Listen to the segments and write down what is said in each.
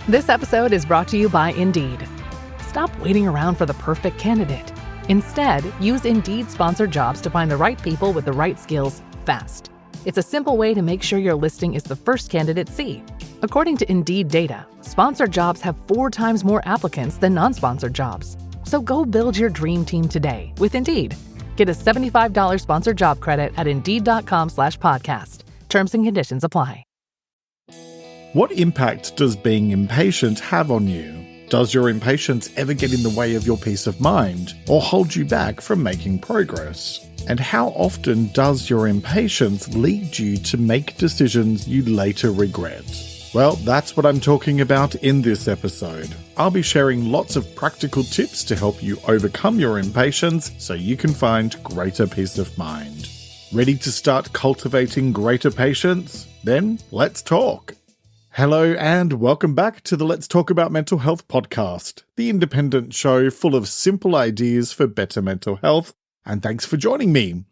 This episode is brought to you by Indeed. Stop waiting around for the perfect candidate. Instead, use Indeed sponsored jobs to find the right people with the right skills fast. It's a simple way to make sure your listing is the first candidates see. According to Indeed data, sponsored jobs have 4 times more applicants than non-sponsored jobs. So go build your dream team today with Indeed. Get a $75 sponsored job credit at Indeed.com/podcast. Terms and conditions apply. What impact does being impatient have on you? Does your impatience ever get in the way of your peace of mind or hold you back from making progress? And how often does your impatience lead you to make decisions you later regret? Well, that's what I'm talking about in this episode. I'll be sharing lots of practical tips to help you overcome your impatience so you can find greater peace of mind. Ready to start cultivating greater patience? Then let's talk. Hello and welcome back to the Let's Talk About Mental Health podcast, the independent show full of simple ideas for better mental health, and thanks for joining me.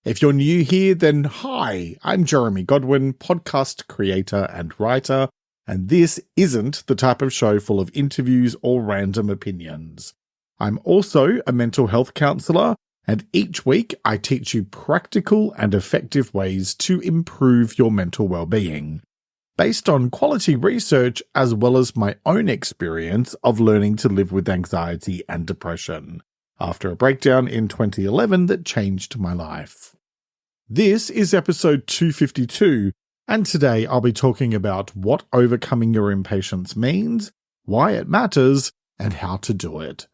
If you're new here, then hi, I'm Jeremy Godwin, podcast creator and writer, and this isn't the type of show full of interviews or random opinions. I'm also a mental health counsellor, and each week I teach you practical and effective ways to improve your mental well-being, based on quality research as well as my own experience of learning to live with anxiety and depression, after a breakdown in 2011 that changed my life. This is episode 252, and today I'll be talking about what overcoming your impatience means, why it matters, and how to do it.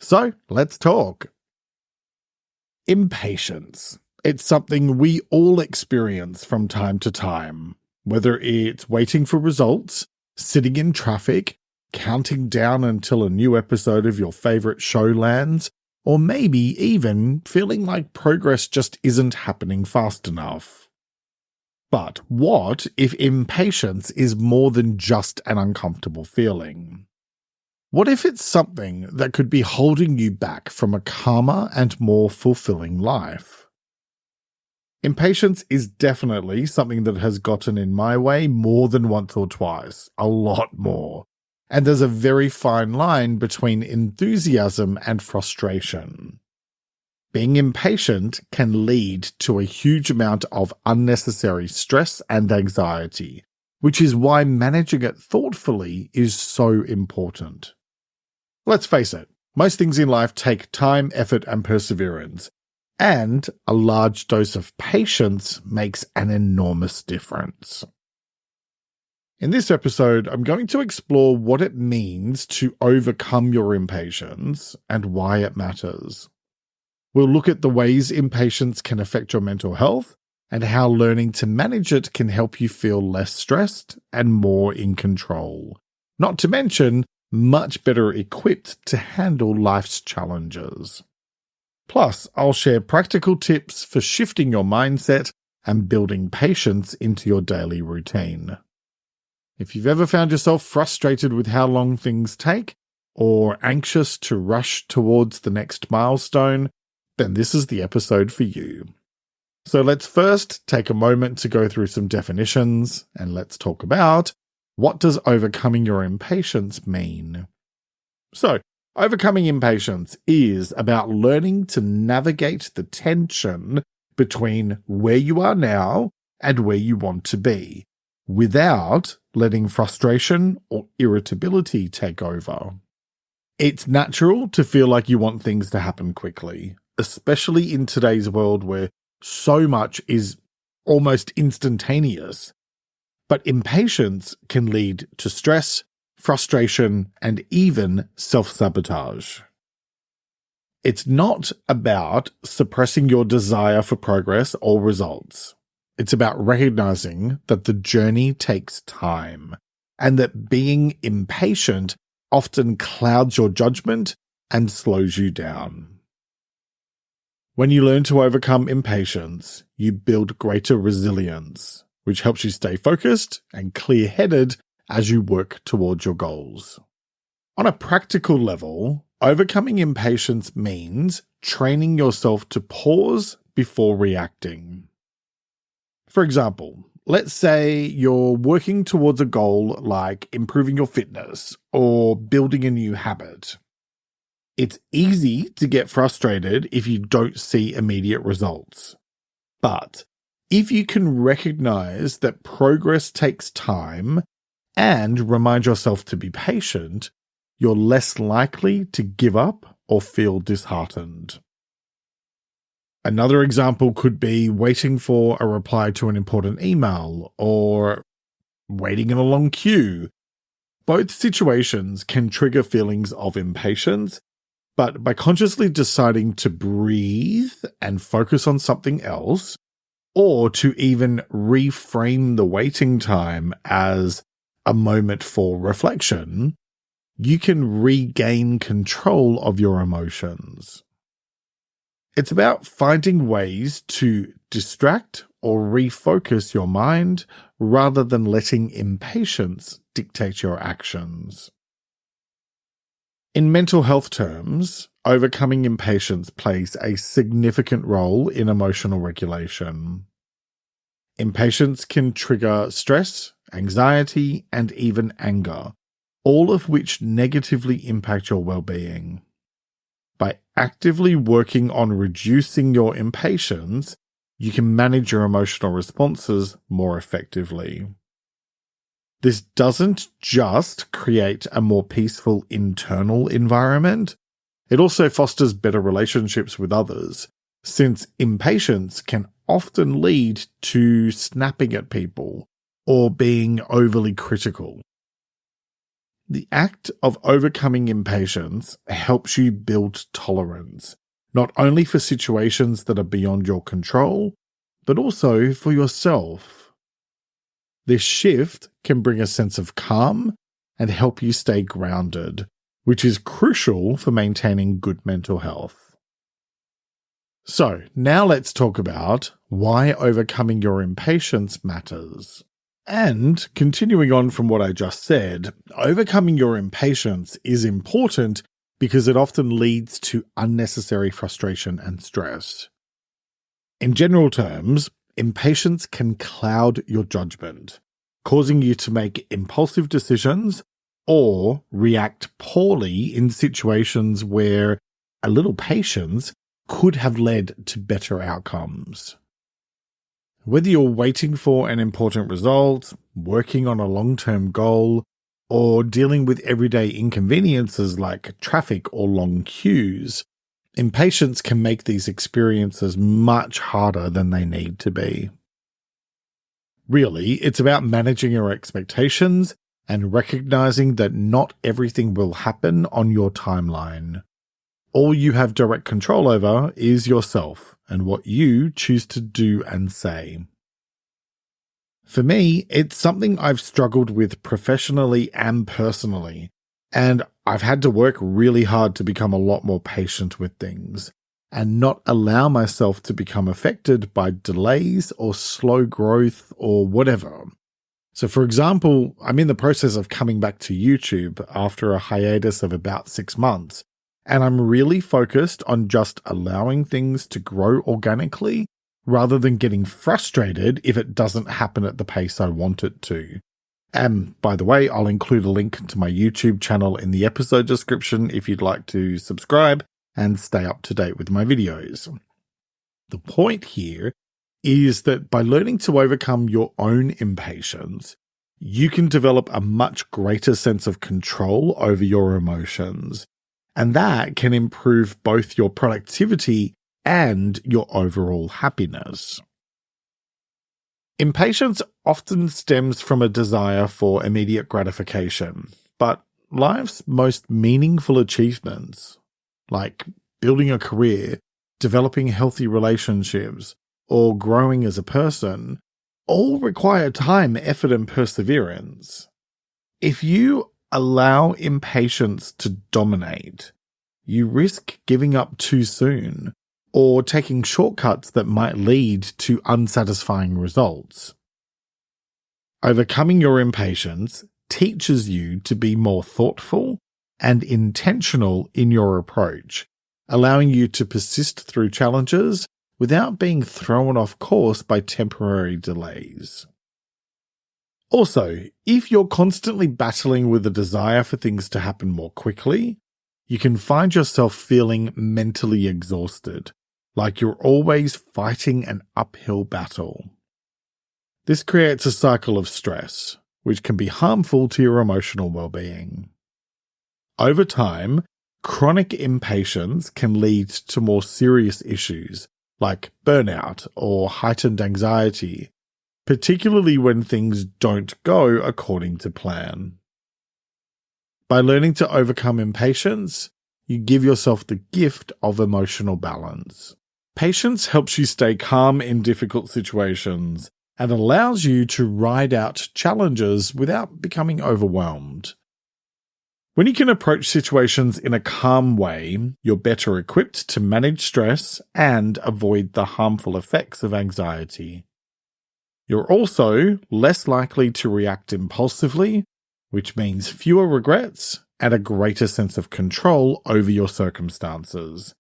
So, let's talk. Impatience. It's something we all experience from time to time. Whether it's waiting for results, sitting in traffic, counting down until a new episode of your favorite show lands, or maybe even feeling like progress just isn't happening fast enough. But what if impatience is more than just an uncomfortable feeling? What if it's something that could be holding you back from a calmer and more fulfilling life? Impatience is definitely something that has gotten in my way more than once or twice, a lot more. And there's a very fine line between enthusiasm and frustration. Being impatient can lead to a huge amount of unnecessary stress and anxiety, which is why managing it thoughtfully is so important. Let's face it, most things in life take time, effort, and perseverance. And a large dose of patience makes an enormous difference. In this episode, I'm going to explore what it means to overcome your impatience and why it matters. We'll look at the ways impatience can affect your mental health and how learning to manage it can help you feel less stressed and more in control. Not to mention, much better equipped to handle life's challenges. Plus, I'll share practical tips for shifting your mindset and building patience into your daily routine. If you've ever found yourself frustrated with how long things take, or anxious to rush towards the next milestone, then this is the episode for you. So let's first take a moment to go through some definitions, and let's talk about what does overcoming your impatience mean? So, overcoming impatience is about learning to navigate the tension between where you are now and where you want to be, without letting frustration or irritability take over. It's natural to feel like you want things to happen quickly, especially in today's world where so much is almost instantaneous. But impatience can lead to stress, frustration, and even self-sabotage. It's not about suppressing your desire for progress or results. It's about recognizing that the journey takes time, and that being impatient often clouds your judgment and slows you down. When you learn to overcome impatience, you build greater resilience, which helps you stay focused and clear-headed as you work towards your goals. On a practical level, overcoming impatience means training yourself to pause before reacting. For example, let's say you're working towards a goal like improving your fitness or building a new habit. It's easy to get frustrated if you don't see immediate results. But if you can recognize that progress takes time and remind yourself to be patient, you're less likely to give up or feel disheartened. Another example could be waiting for a reply to an important email or waiting in a long queue. Both situations can trigger feelings of impatience, but by consciously deciding to breathe and focus on something else, or to even reframe the waiting time as a moment for reflection, you can regain control of your emotions. It's about finding ways to distract or refocus your mind rather than letting impatience dictate your actions. In mental health terms, overcoming impatience plays a significant role in emotional regulation. Impatience can trigger stress, anxiety, and even anger, all of which negatively impact your well-being. By actively working on reducing your impatience, you can manage your emotional responses more effectively. This doesn't just create a more peaceful internal environment, it also fosters better relationships with others, since impatience can often lead to snapping at people or being overly critical. The act of overcoming impatience helps you build tolerance, not only for situations that are beyond your control, but also for yourself. This shift can bring a sense of calm and help you stay grounded, which is crucial for maintaining good mental health. So, now let's talk about why overcoming your impatience matters. And continuing on from what I just said, overcoming your impatience is important because it often leads to unnecessary frustration and stress. In general terms, impatience can cloud your judgment, causing you to make impulsive decisions or react poorly in situations where a little patience could have led to better outcomes. Whether you're waiting for an important result, working on a long-term goal, or dealing with everyday inconveniences like traffic or long queues, impatience can make these experiences much harder than they need to be. Really, it's about managing your expectations and recognizing that not everything will happen on your timeline. All you have direct control over is yourself and what you choose to do and say. For me, it's something I've struggled with professionally and personally, and I've had to work really hard to become a lot more patient with things and not allow myself to become affected by delays or slow growth or whatever. So for example, I'm in the process of coming back to YouTube after a hiatus of about 6 months, and I'm really focused on just allowing things to grow organically rather than getting frustrated if it doesn't happen at the pace I want it to. And by the way, I'll include a link to my YouTube channel in the episode description if you'd like to subscribe and stay up to date with my videos. The point here is that by learning to overcome your own impatience, you can develop a much greater sense of control over your emotions. And that can improve both your productivity and your overall happiness. Impatience often stems from a desire for immediate gratification, but life's most meaningful achievements, like building a career, developing healthy relationships, or growing as a person, all require time, effort, and perseverance. If you allow impatience to dominate, you risk giving up too soon or taking shortcuts that might lead to unsatisfying results. Overcoming your impatience teaches you to be more thoughtful and intentional in your approach, allowing you to persist through challenges without being thrown off course by temporary delays. Also, if you're constantly battling with a desire for things to happen more quickly, you can find yourself feeling mentally exhausted, like you're always fighting an uphill battle. This creates a cycle of stress, which can be harmful to your emotional well-being. Over time, chronic impatience can lead to more serious issues like burnout or heightened anxiety, particularly when things don't go according to plan. By learning to overcome impatience, you give yourself the gift of emotional balance. Patience helps you stay calm in difficult situations and allows you to ride out challenges without becoming overwhelmed. When you can approach situations in a calm way, you're better equipped to manage stress and avoid the harmful effects of anxiety. You're also less likely to react impulsively, which means fewer regrets and a greater sense of control over your circumstances,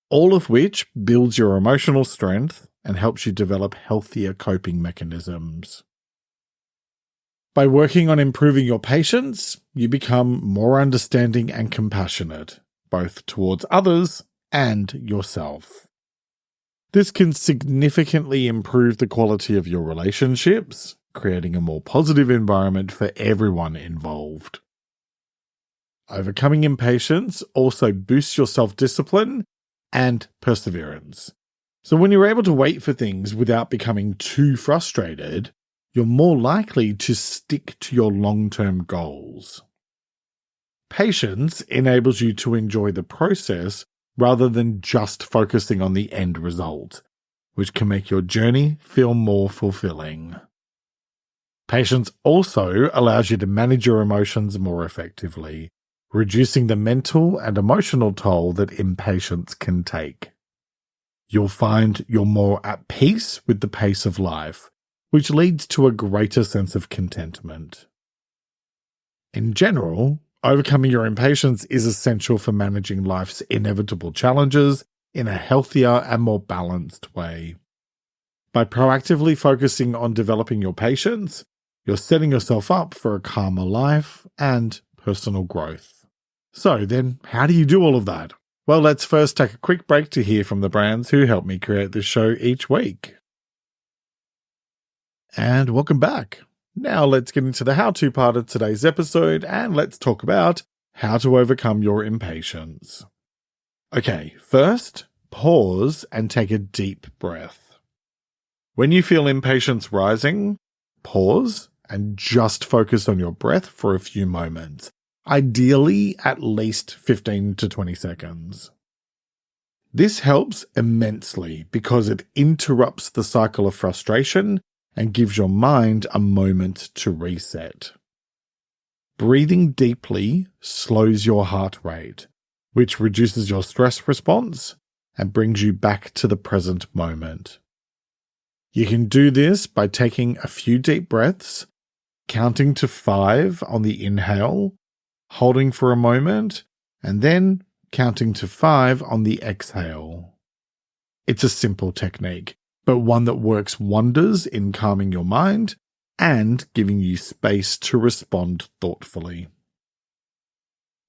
all of which builds your emotional strength and helps you develop healthier coping mechanisms. By working on improving your patience, you become more understanding and compassionate, both towards others and yourself. This can significantly improve the quality of your relationships, creating a more positive environment for everyone involved. Overcoming impatience also boosts your self-discipline and perseverance. So when you're able to wait for things without becoming too frustrated, you're more likely to stick to your long-term goals. Patience enables you to enjoy the process rather than just focusing on the end result, which can make your journey feel more fulfilling. Patience also allows you to manage your emotions more effectively, reducing the mental and emotional toll that impatience can take. You'll find you're more at peace with the pace of life, which leads to a greater sense of contentment. In general, overcoming your impatience is essential for managing life's inevitable challenges in a healthier and more balanced way. By proactively focusing on developing your patience, you're setting yourself up for a calmer life and personal growth. So then, how do you do all of that? Well, let's first take a quick break to hear from the brands who help me create this show each week. And welcome back. Now let's get into the how-to part of today's episode and let's talk about how to overcome your impatience. Okay, first, pause and take a deep breath. When you feel impatience rising, pause and just focus on your breath for a few moments, ideally at least 15 to 20 seconds. This helps immensely because it interrupts the cycle of frustration and gives your mind a moment to reset. Breathing deeply slows your heart rate, which reduces your stress response and brings you back to the present moment. You can do this by taking a few deep breaths, counting to 5 on the inhale, holding for a moment, and then counting to 5 on the exhale. It's a simple technique, but one that works wonders in calming your mind and giving you space to respond thoughtfully.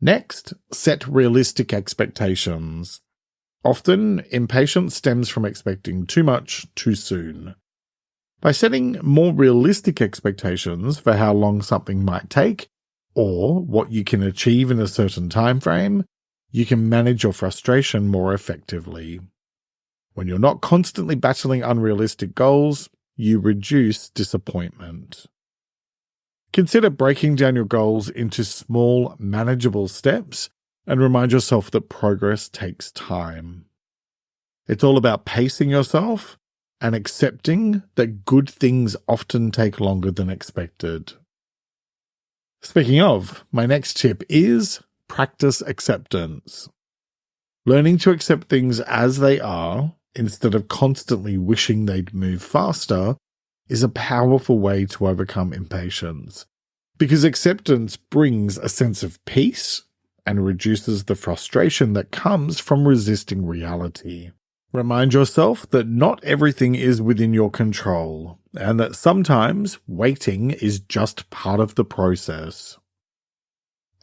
Next, set realistic expectations. Often, impatience stems from expecting too much too soon. By setting more realistic expectations for how long something might take, or what you can achieve in a certain time frame, you can manage your frustration more effectively. When you're not constantly battling unrealistic goals, you reduce disappointment. Consider breaking down your goals into small, manageable steps and remind yourself that progress takes time. It's all about pacing yourself and accepting that good things often take longer than expected. Speaking of, my next tip is practice acceptance. Learning to accept things as they are, instead of constantly wishing they'd move faster, is a powerful way to overcome impatience, because acceptance brings a sense of peace and reduces the frustration that comes from resisting reality. Remind yourself that not everything is within your control, and that sometimes waiting is just part of the process.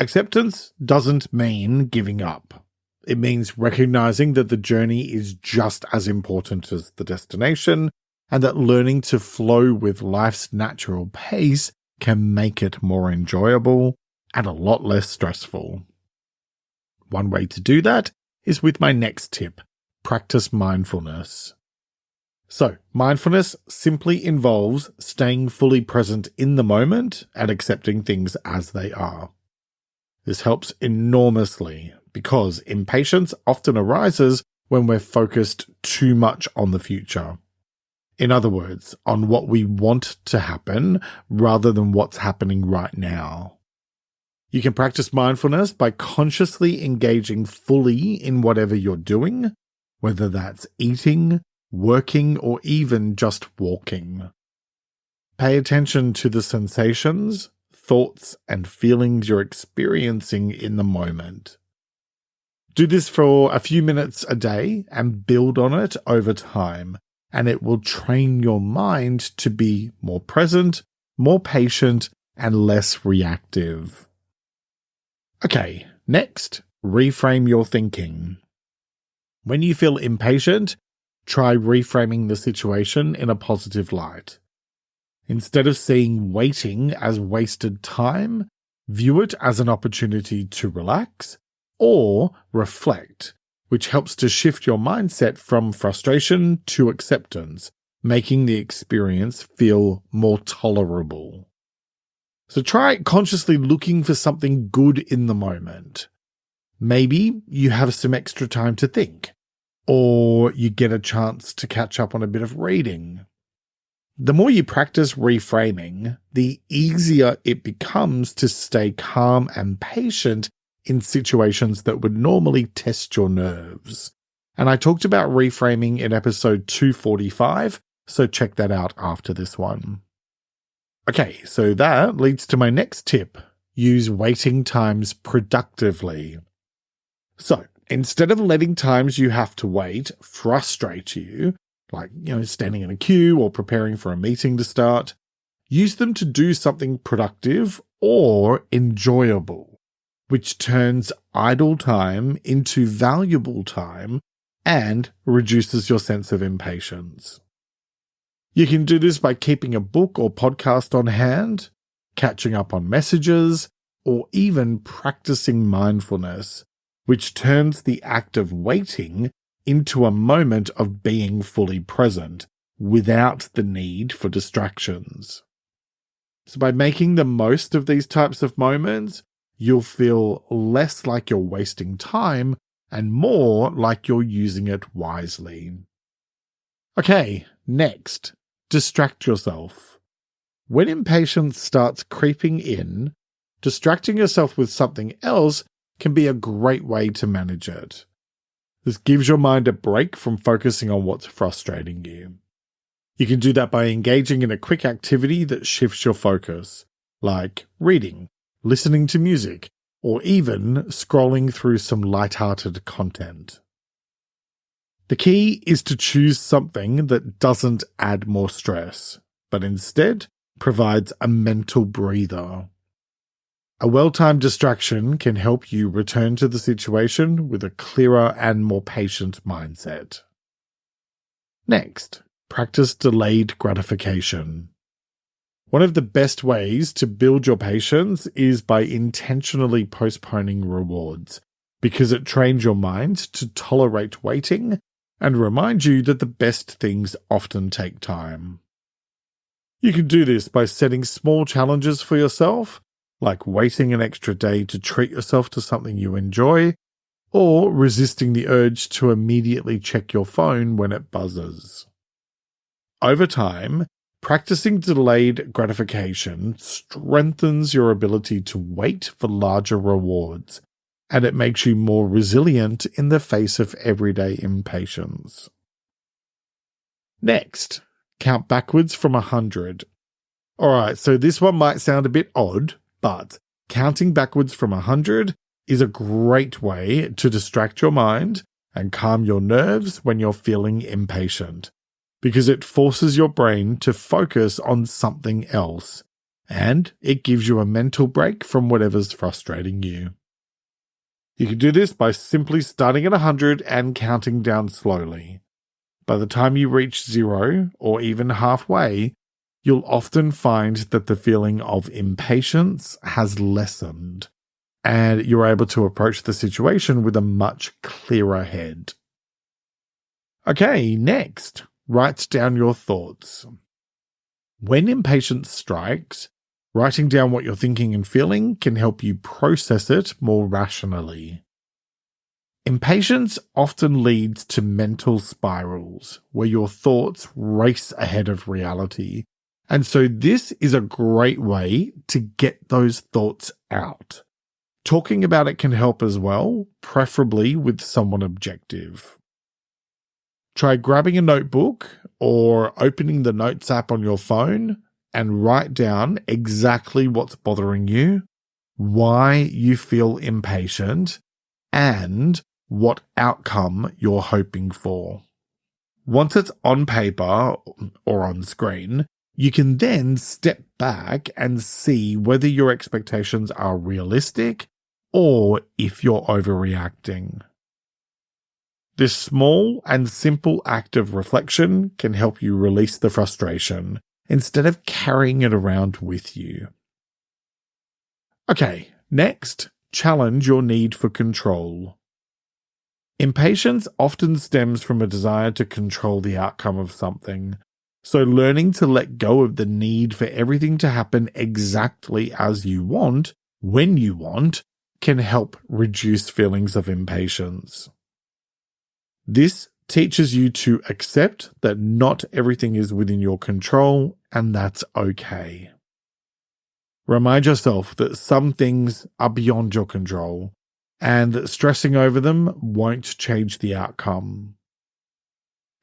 Acceptance doesn't mean giving up. It means recognizing that the journey is just as important as the destination, and that learning to flow with life's natural pace can make it more enjoyable and a lot less stressful. One way to do that is with my next tip: practice mindfulness. So, mindfulness simply involves staying fully present in the moment and accepting things as they are. This helps enormously because impatience often arises when we're focused too much on the future. In other words, on what we want to happen rather than what's happening right now. You can practice mindfulness by consciously engaging fully in whatever you're doing, whether that's eating, working, or even just walking. Pay attention to the sensations, thoughts, and feelings you're experiencing in the moment. Do this for a few minutes a day and build on it over time, and it will train your mind to be more present, more patient, and less reactive. Okay, next, reframe your thinking. When you feel impatient, try reframing the situation in a positive light. Instead of seeing waiting as wasted time, view it as an opportunity to relax or reflect, which helps to shift your mindset from frustration to acceptance, making the experience feel more tolerable. So try consciously looking for something good in the moment. Maybe you have some extra time to think, or you get a chance to catch up on a bit of reading. The more you practice reframing, the easier it becomes to stay calm and patient in situations that would normally test your nerves. And I talked about reframing in episode 245, so check that out after this one. Okay, so that leads to my next tip: use waiting times productively. So, instead of letting times you have to wait frustrate you, like, standing in a queue or preparing for a meeting to start, use them to do something productive or enjoyable, which turns idle time into valuable time and reduces your sense of impatience. You can do this by keeping a book or podcast on hand, catching up on messages, or even practicing mindfulness, which turns the act of waiting into a moment of being fully present without the need for distractions. So by making the most of these types of moments, you'll feel less like you're wasting time and more like you're using it wisely. Okay, next, distract yourself. When impatience starts creeping in, distracting yourself with something else can be a great way to manage it. This gives your mind a break from focusing on what's frustrating you. You can do that by engaging in a quick activity that shifts your focus, like reading, listening to music, or even scrolling through some light-hearted content. The key is to choose something that doesn't add more stress, but instead provides a mental breather. A well-timed distraction can help you return to the situation with a clearer and more patient mindset. Next, practice delayed gratification. One of the best ways to build your patience is by intentionally postponing rewards, because it trains your mind to tolerate waiting and remind you that the best things often take time. You can do this by setting small challenges for yourself, like waiting an extra day to treat yourself to something you enjoy, or resisting the urge to immediately check your phone when it buzzes. Over time, practicing delayed gratification strengthens your ability to wait for larger rewards, and it makes you more resilient in the face of everyday impatience. Next, count backwards from 100. Alright, so this one might sound a bit odd, but counting backwards from 100 is a great way to distract your mind and calm your nerves when you're feeling impatient, because it forces your brain to focus on something else, and it gives you a mental break from whatever's frustrating you. You can do this by simply starting at 100 and counting down slowly. By the time you reach 0, or even halfway, you'll often find that the feeling of impatience has lessened, and you're able to approach the situation with a much clearer head. Okay, next, write down your thoughts. When impatience strikes, writing down what you're thinking and feeling can help you process it more rationally. Impatience often leads to mental spirals where your thoughts race ahead of reality, and so this is a great way to get those thoughts out. Talking about it can help as well, preferably with someone objective. Try grabbing a notebook or opening the Notes app on your phone and write down exactly what's bothering you, why you feel impatient, and what outcome you're hoping for. Once it's on paper or on screen, you can then step back and see whether your expectations are realistic or if you're overreacting. This small and simple act of reflection can help you release the frustration instead of carrying it around with you. Okay, next, challenge your need for control. Impatience often stems from a desire to control the outcome of something, so learning to let go of the need for everything to happen exactly as you want, when you want, can help reduce feelings of impatience. This teaches you to accept that not everything is within your control, and that's okay. Remind yourself that some things are beyond your control, and that stressing over them won't change the outcome.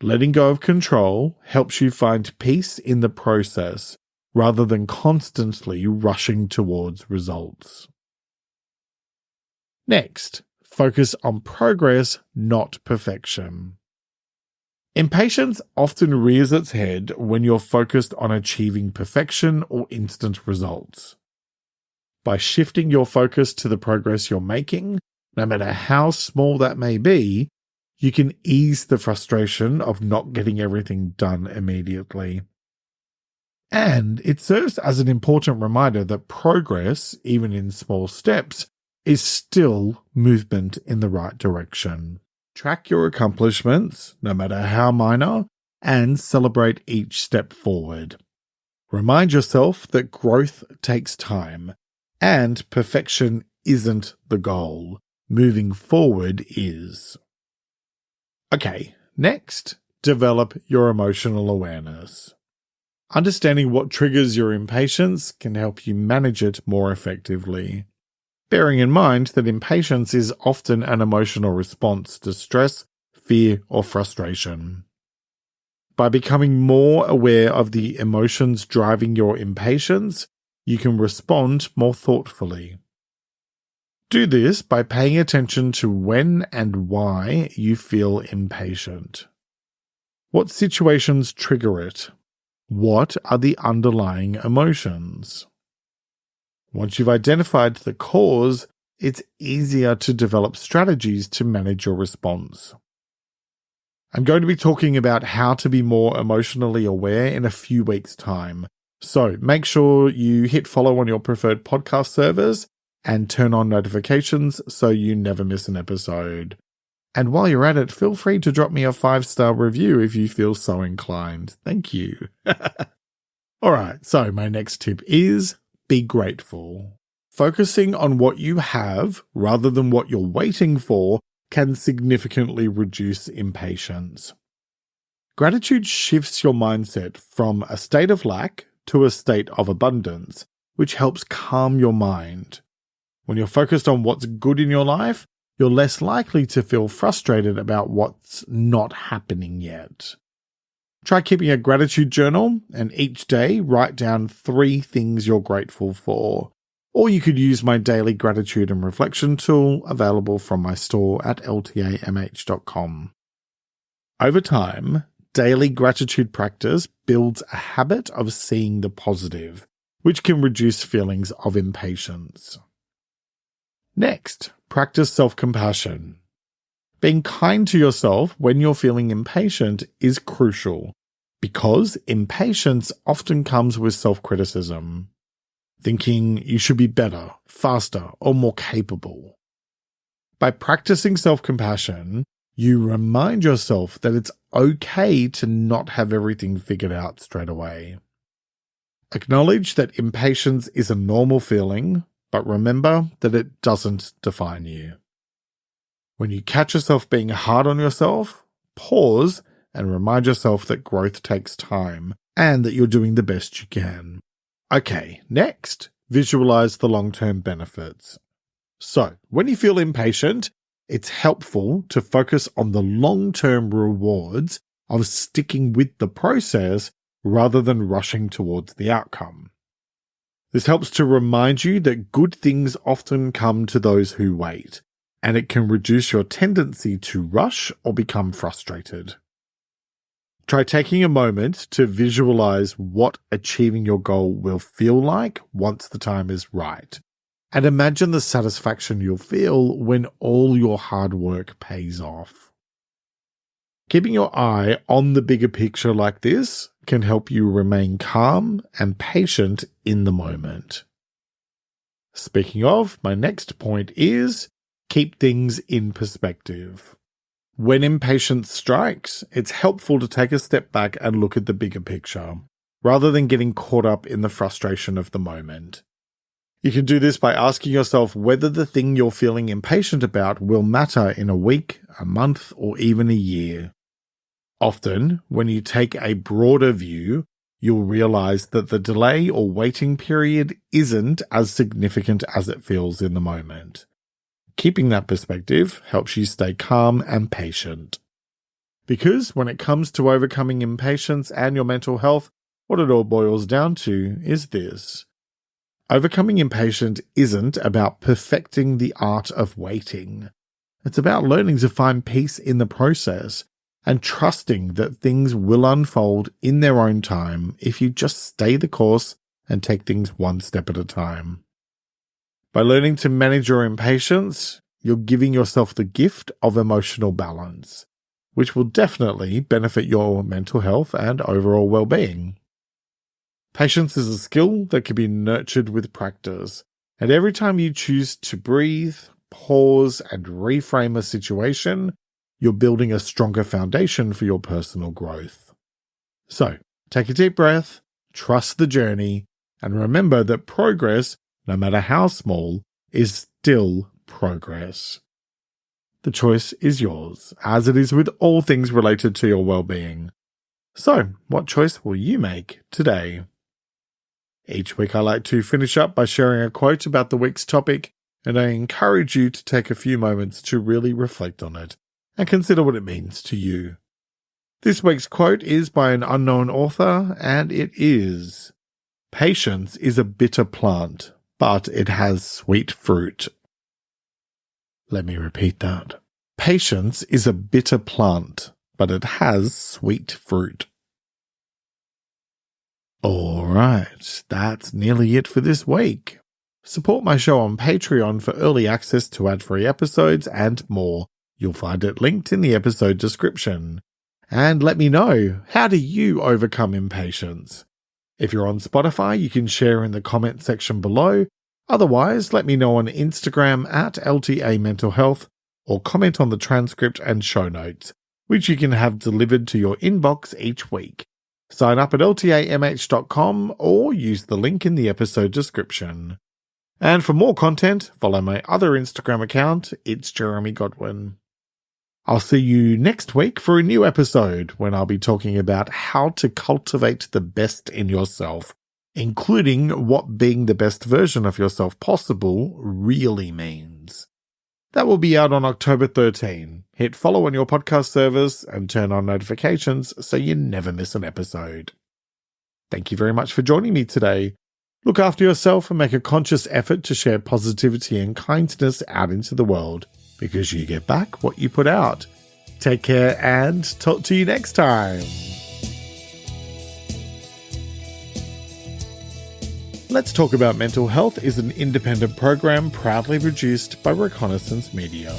Letting go of control helps you find peace in the process, rather than constantly rushing towards results. Next, focus on progress, not perfection. Impatience often rears its head when you're focused on achieving perfection or instant results. By shifting your focus to the progress you're making, no matter how small that may be, you can ease the frustration of not getting everything done immediately. And it serves as an important reminder that progress, even in small steps, is still movement in the right direction. Track your accomplishments, no matter how minor, and celebrate each step forward. Remind yourself that growth takes time, and perfection isn't the goal. Moving forward is. Okay, next, develop your emotional awareness. Understanding what triggers your impatience can help you manage it more effectively. Bearing in mind that impatience is often an emotional response to stress, fear, or frustration. By becoming more aware of the emotions driving your impatience, you can respond more thoughtfully. Do this by paying attention to when and why you feel impatient. What situations trigger it? What are the underlying emotions? Once you've identified the cause, it's easier to develop strategies to manage your response. I'm going to be talking about how to be more emotionally aware in a few weeks' time, so make sure you hit follow on your preferred podcast servers and turn on notifications so you never miss an episode. And while you're at it, feel free to drop me a 5-star review if you feel so inclined. Thank you. Alright, so my next tip is be grateful. Focusing on what you have rather than what you're waiting for can significantly reduce impatience. Gratitude shifts your mindset from a state of lack to a state of abundance, which helps calm your mind. When you're focused on what's good in your life, you're less likely to feel frustrated about what's not happening yet. Try keeping a gratitude journal and each day write down 3 things you're grateful for. or you could use my daily gratitude and reflection tool available from my store at ltamh.com. Over time, daily gratitude practice builds a habit of seeing the positive, which can reduce feelings of impatience. Next, practice self-compassion. Being kind to yourself when you're feeling impatient is crucial, because impatience often comes with self-criticism, thinking you should be better, faster, or more capable. By practicing self-compassion, you remind yourself that it's okay to not have everything figured out straight away. Acknowledge that impatience is a normal feeling, but remember that it doesn't define you. When you catch yourself being hard on yourself, pause and remind yourself that growth takes time and that you're doing the best you can. Okay, next, visualize the long-term benefits. So, when you feel impatient, it's helpful to focus on the long-term rewards of sticking with the process rather than rushing towards the outcome. This helps to remind you that good things often come to those who wait, and it can reduce your tendency to rush or become frustrated. Try taking a moment to visualize what achieving your goal will feel like once the time is right, and imagine the satisfaction you'll feel when all your hard work pays off. Keeping your eye on the bigger picture like this can help you remain calm and patient in the moment. Speaking of, my next point is keep things in perspective. When impatience strikes, it's helpful to take a step back and look at the bigger picture, rather than getting caught up in the frustration of the moment. You can do this by asking yourself whether the thing you're feeling impatient about will matter in a week, a month, or even a year. Often, when you take a broader view, you'll realize that the delay or waiting period isn't as significant as it feels in the moment. Keeping that perspective helps you stay calm and patient. Because when it comes to overcoming impatience and your mental health, what it all boils down to is this. Overcoming impatience isn't about perfecting the art of waiting. It's about learning to find peace in the process and trusting that things will unfold in their own time if you just stay the course and take things one step at a time. By learning to manage your impatience, you're giving yourself the gift of emotional balance, which will definitely benefit your mental health and overall well-being. Patience is a skill that can be nurtured with practice, and every time you choose to breathe, pause, and reframe a situation, you're building a stronger foundation for your personal growth. So, take a deep breath, trust the journey, and remember that progress, no matter how small, is still progress. The choice is yours, as it is with all things related to your well-being. So, what choice will you make today? Each week I like to finish up by sharing a quote about the week's topic, and I encourage you to take a few moments to really reflect on it and consider what it means to you. This week's quote is by an unknown author, and it is, "Patience is a bitter plant, but it has sweet fruit." Let me repeat that. Patience is a bitter plant, but it has sweet fruit. Alright, that's nearly it for this week. Support my show on Patreon for early access to ad-free episodes and more. You'll find it linked in the episode description. And let me know, how do you overcome impatience? If you're on Spotify, you can share in the comment section below. Otherwise, let me know on Instagram at LTA Mental Health or comment on the transcript and show notes, which you can have delivered to your inbox each week. Sign up at ltamh.com or use the link in the episode description. And for more content, follow my other Instagram account, it's Jeremy Godwin. I'll see you next week for a new episode when I'll be talking about how to cultivate the best in yourself, including what being the best version of yourself possible really means. That will be out on October 13. Hit follow on your podcast service and turn on notifications so you never miss an episode. Thank you very much for joining me today. Look after yourself and make a conscious effort to share positivity and kindness out into the world, because you get back what you put out. Take care and talk to you next time. Let's Talk About Mental Health is an independent program proudly produced by Reconnaissance Media.